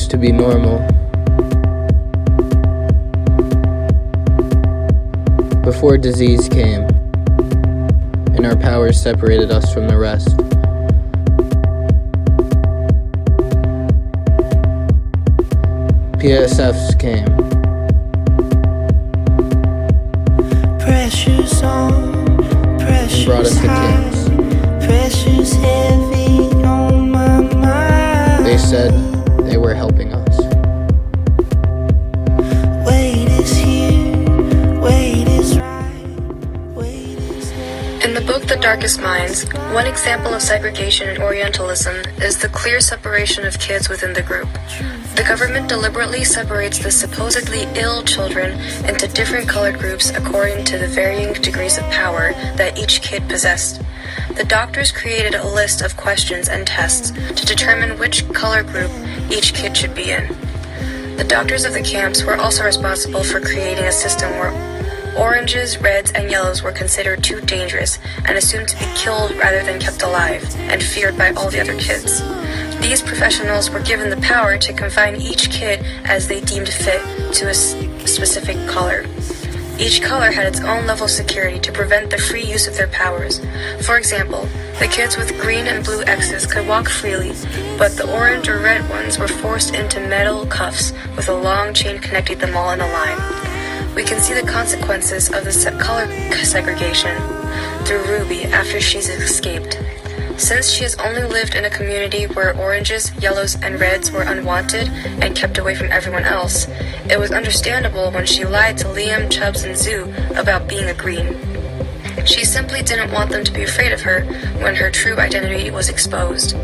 used to be normal. Before disease came, and our powers separated us from the rest. PSFs came. Pressure's on, And brought us pressure's to high, camps. pressure's heavy on my mind. They said they were helping us. Wait is here, wait is right, wait is here. In the book The Darkest Minds, one example of segregation and Orientalism is the clear separation of kids within the group. The government deliberately separates the supposedly ill children into different colored groups according to the varying degrees of power that each kid possessed. The doctors created a list of questions and tests to determine which color group each kid should be in. The doctors of the camps were also responsible for creating a system where oranges, reds, and yellows were considered too dangerous and assumed to be killed rather than kept alive and feared by all the other kids. These professionals were given the power to confine each kid as they deemed fit to a specific color. Each color had its own level of security to prevent the free use of their powers. For example, the kids with green and blue X's could walk freely, but the orange or red ones were forced into metal cuffs with a long chain connecting them all in a line. We can see the consequences of the color segregation through Ruby after she's escaped. Since she has only lived in a community where oranges, yellows, and reds were unwanted and kept away from everyone else, it was understandable when she lied to Liam, Chubbs, and Zoo about being a green. She simply didn't want them to be afraid of her when her true identity was exposed.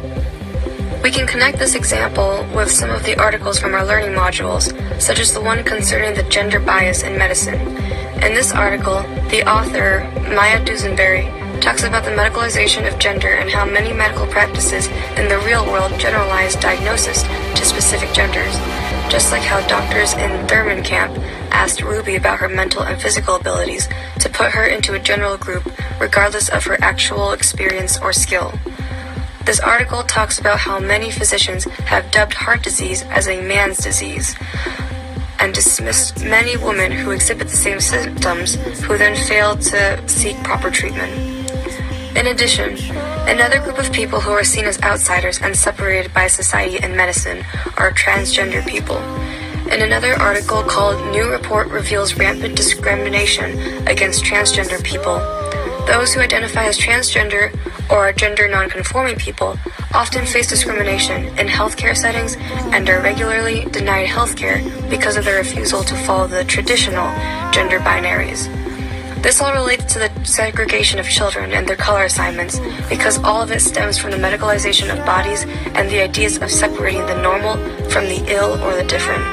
We can connect this example with some of the articles from our learning modules, such as the one concerning the gender bias in medicine. In this article, the author, Maya Dusenberry, talks about the medicalization of gender and how many medical practices in the real world generalize diagnosis to specific genders, just like how doctors in Thurman Camp asked Ruby about her mental and physical abilities to put her into a general group regardless of her actual experience or skill. This article talks about how many physicians have dubbed heart disease as a man's disease and dismissed many women who exhibit the same symptoms who then fail to seek proper treatment. In addition, another group of people who are seen as outsiders and separated by society and medicine are transgender people. In another article called New Report Reveals Rampant Discrimination Against Transgender People, those who identify as transgender or are gender non-conforming people often face discrimination in healthcare settings and are regularly denied healthcare because of their refusal to follow the traditional gender binaries. This all relates to the segregation of children and their color assignments because all of it stems from the medicalization of bodies and the ideas of separating the normal from the ill or the different.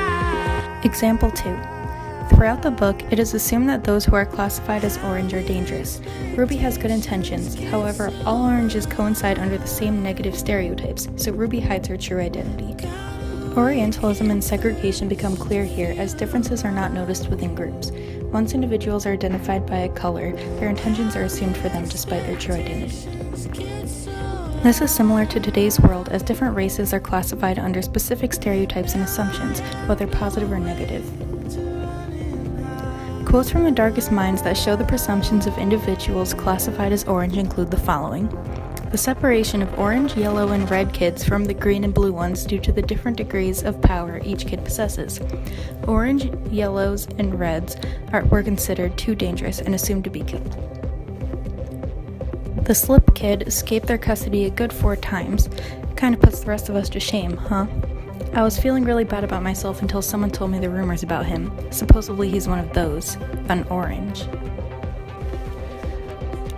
Example 2. Throughout the book, it is assumed that those who are classified as orange are dangerous. Ruby has good intentions, however, all oranges coincide under the same negative stereotypes, so Ruby hides her true identity. Orientalism and segregation become clear here as differences are not noticed within groups. Once individuals are identified by a color, their intentions are assumed for them despite their true identity. This is similar to today's world as different races are classified under specific stereotypes and assumptions, whether positive or negative. Quotes from The Darkest Minds that show the presumptions of individuals classified as orange include the following. The separation of orange, yellow, and red kids from the green and blue ones due to the different degrees of power each kid possesses. Orange, yellows, and reds were considered too dangerous and assumed to be killed. The slip kid escaped their custody a good 4 times. Kinda puts the rest of us to shame, huh? I was feeling really bad about myself until someone told me the rumors about him. Supposedly he's one of those, an orange.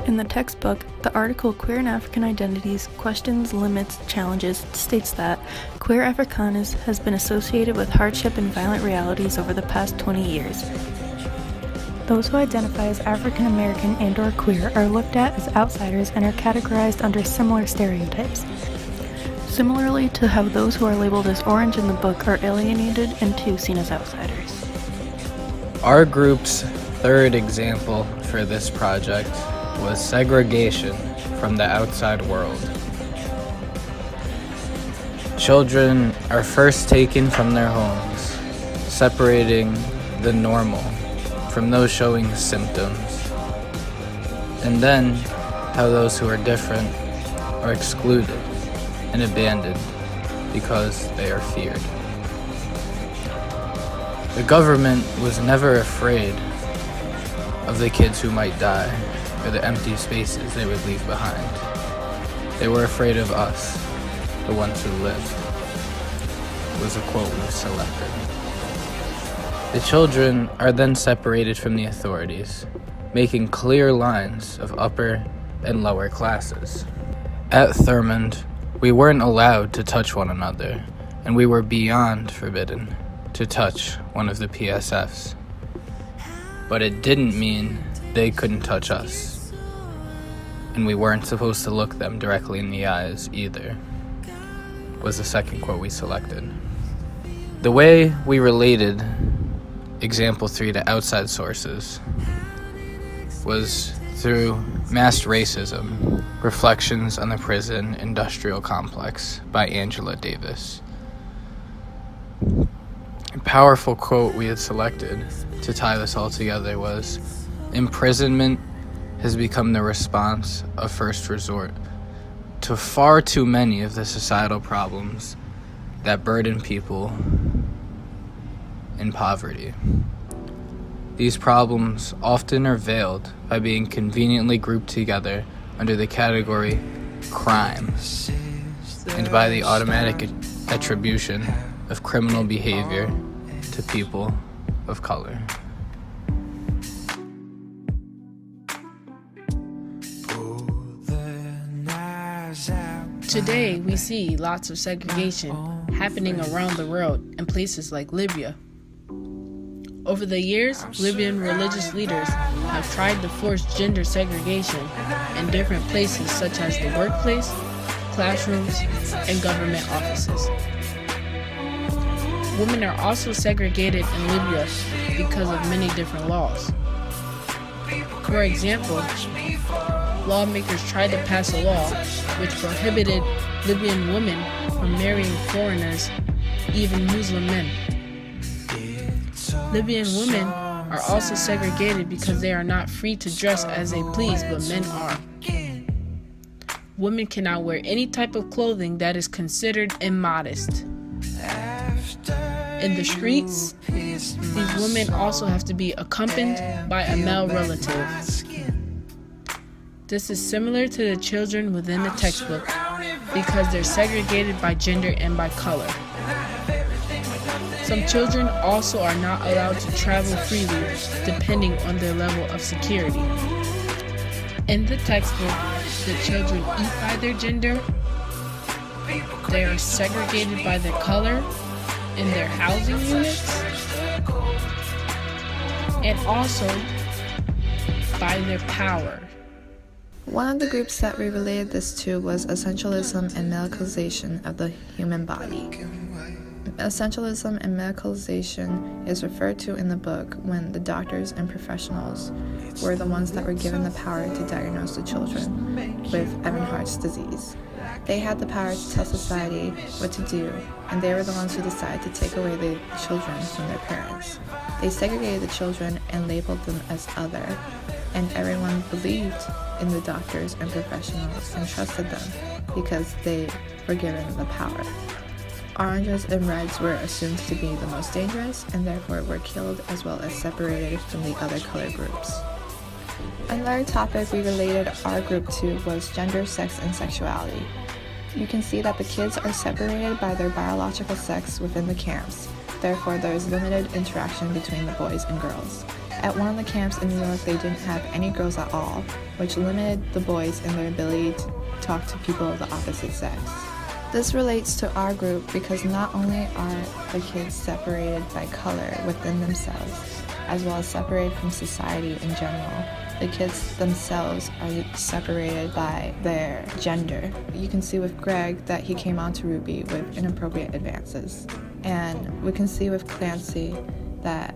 In the textbook, the article Queer and African Identities, Questions, Limits, Challenges states that queer Afrikaners has been associated with hardship and violent realities over the past 20 years. Those who identify as African American and or queer are looked at as outsiders and are categorized under similar stereotypes. Similarly to how those who are labeled as orange in the book are alienated and too seen as outsiders. Our group's third example for this project was segregation from the outside world. Children are first taken from their homes, separating the normal from those showing symptoms, and then how those who are different are excluded and abandoned because they are feared. The government was never afraid of the kids who might die or the empty spaces they would leave behind. They were afraid of us, the ones who lived, was a quote we selected. The children are then separated from the authorities, making clear lines of upper and lower classes. At Thurmond, we weren't allowed to touch one another, and we were beyond forbidden to touch one of the PSFs. But it didn't mean they couldn't touch us, and we weren't supposed to look them directly in the eyes either, was the second quote we selected. The way we related example 3 to outside sources was through Masked Racism, Reflections on the Prison Industrial Complex by Angela Davis. A powerful quote we had selected to tie this all together was, "Imprisonment has become the response of first resort to far too many of the societal problems that burden people in poverty. These problems often are veiled by being conveniently grouped together under the category crime and by the automatic attribution of criminal behavior to people of color." Today, we see lots of segregation happening around the world in places like Libya. Over the years, Libyan religious leaders have tried to force gender segregation in different places such as the workplace, classrooms, and government offices. Women are also segregated in Libya because of many different laws. For example, lawmakers tried to pass a law which prohibited Libyan women from marrying foreigners, even Muslim men. Libyan women are also segregated because they are not free to dress as they please, but men are. Women cannot wear any type of clothing that is considered immodest. In the streets, these women also have to be accompanied by a male relative. This is similar to the children within the textbook because they're segregated by gender and by color. Some children also are not allowed to travel freely depending on their level of security. In the textbook, the children eat by their gender, they are segregated by their color in their housing units, and also by their power. One of the groups that we related this to was essentialism and medicalization of the human body. Essentialism and medicalization is referred to in the book when the doctors and professionals were the ones that were given the power to diagnose the children with Ebenhardt's disease. They had the power to tell society what to do, and they were the ones who decided to take away the children from their parents. They segregated the children and labeled them as other, and everyone believed in the doctors and professionals and trusted them because they were given the power. Oranges and reds were assumed to be the most dangerous and therefore were killed as well as separated from the other color groups. Another topic we related our group to was gender, sex, and sexuality. You can see that the kids are separated by their biological sex within the camps. Therefore, there is limited interaction between the boys and girls. At one of the camps in New York, they didn't have any girls at all, which limited the boys in their ability to talk to people of the opposite sex. This relates to our group because not only are the kids separated by color within themselves, as well as separated from society in general, the kids themselves are separated by their gender. You can see with Greg that he came on to Ruby with inappropriate advances. And we can see with Clancy that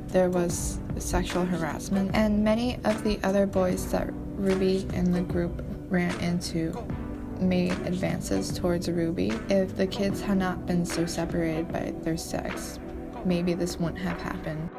there was sexual harassment. And many of the other boys that Ruby and the group ran into made advances towards Ruby. If the kids had not been so separated by their sex, maybe this wouldn't have happened.